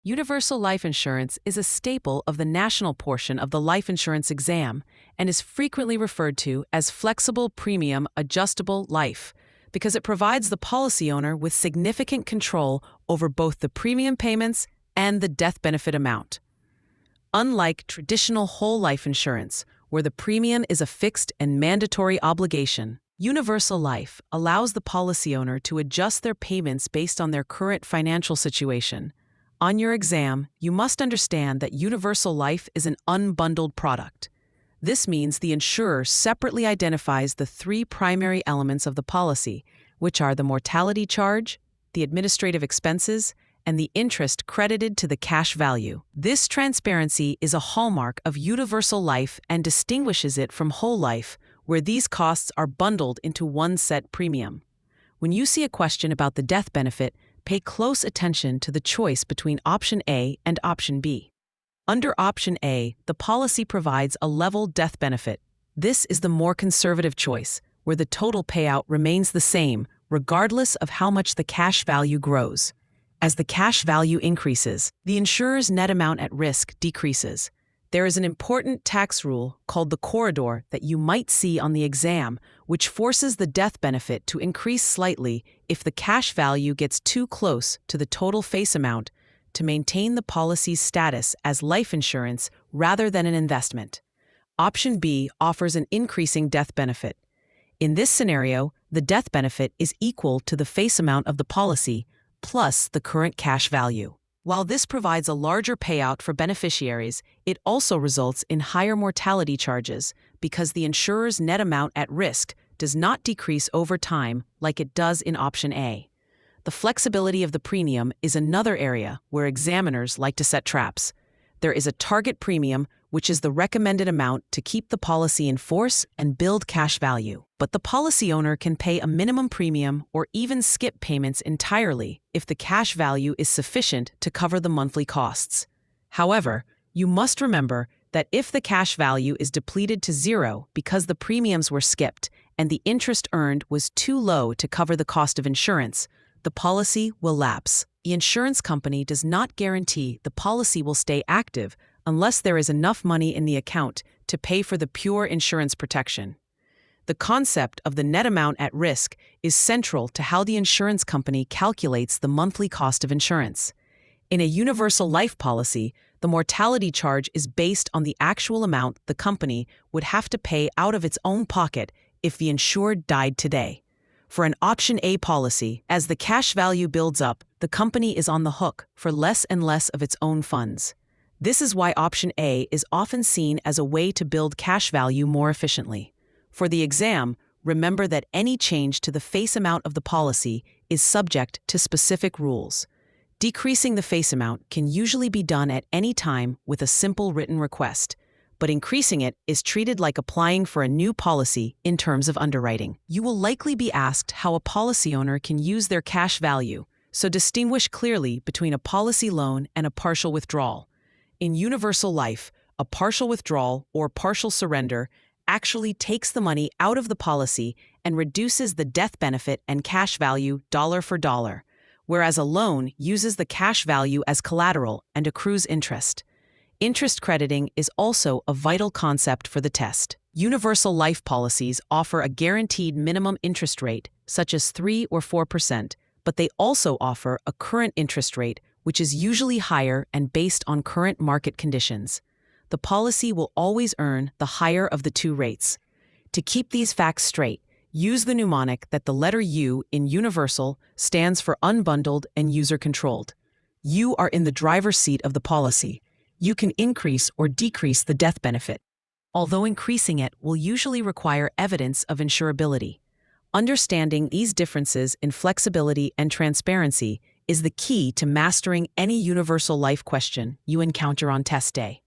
Universal life insurance is a staple of the national portion of the life insurance exam and is frequently referred to as flexible premium adjustable life because it provides the policy owner with significant control over both the premium payments and the death benefit amount. Unlike traditional whole life insurance, where the premium is a fixed and mandatory obligation, universal life allows the policy owner to adjust their payments based on their current financial situation. On your exam, you must understand that universal life is an unbundled product. This means the insurer separately identifies the three primary elements of the policy, which are the mortality charge, the administrative expenses, and the interest credited to the cash value. This transparency is a hallmark of universal life and distinguishes it from whole life, where these costs are bundled into one set premium. When you see a question about the death benefit, pay close attention to the choice between option A and option B. Under option A, the policy provides a level death benefit. This is the more conservative choice, where the total payout remains the same, regardless of how much the cash value grows. As the cash value increases, the insurer's net amount at risk decreases. There is an important tax rule called the corridor that you might see on the exam, which forces the death benefit to increase slightly if the cash value gets too close to the total face amount to maintain the policy's status as life insurance rather than an investment. Option B offers an increasing death benefit. In this scenario, the death benefit is equal to the face amount of the policy plus the current cash value. While this provides a larger payout for beneficiaries, it also results in higher mortality charges because the insurer's net amount at risk does not decrease over time like it does in option A. The flexibility of the premium is another area where examiners like to set traps. There is a target premium, which is the recommended amount to keep the policy in force and build cash value. But the policy owner can pay a minimum premium or even skip payments entirely if the cash value is sufficient to cover the monthly costs. However, you must remember that if the cash value is depleted to zero because the premiums were skipped and the interest earned was too low to cover the cost of insurance, the policy will lapse. The insurance company does not guarantee the policy will stay active unless there is enough money in the account to pay for the pure insurance protection. The concept of the net amount at risk is central to how the insurance company calculates the monthly cost of insurance. In a universal life policy, the mortality charge is based on the actual amount the company would have to pay out of its own pocket if the insured died today. For an option A policy, as the cash value builds up, the company is on the hook for less and less of its own funds. This is why option A is often seen as a way to build cash value more efficiently. For the exam, remember that any change to the face amount of the policy is subject to specific rules. Decreasing the face amount can usually be done at any time with a simple written request, but increasing it is treated like applying for a new policy in terms of underwriting. You will likely be asked how a policy owner can use their cash value, so distinguish clearly between a policy loan and a partial withdrawal. In universal life, a partial withdrawal or partial surrender actually takes the money out of the policy and reduces the death benefit and cash value dollar for dollar, whereas a loan uses the cash value as collateral and accrues interest. Interest crediting is also a vital concept for the test. Universal life policies offer a guaranteed minimum interest rate, such as 3 or 4%, but they also offer a current interest rate, which is usually higher and based on current market conditions. The policy will always earn the higher of the two rates. To keep these facts straight, use the mnemonic that the letter U in universal stands for unbundled and user-controlled. You are in the driver's seat of the policy. You can increase or decrease the death benefit, although increasing it will usually require evidence of insurability. Understanding these differences in flexibility and transparency is the key to mastering any universal life question you encounter on test day.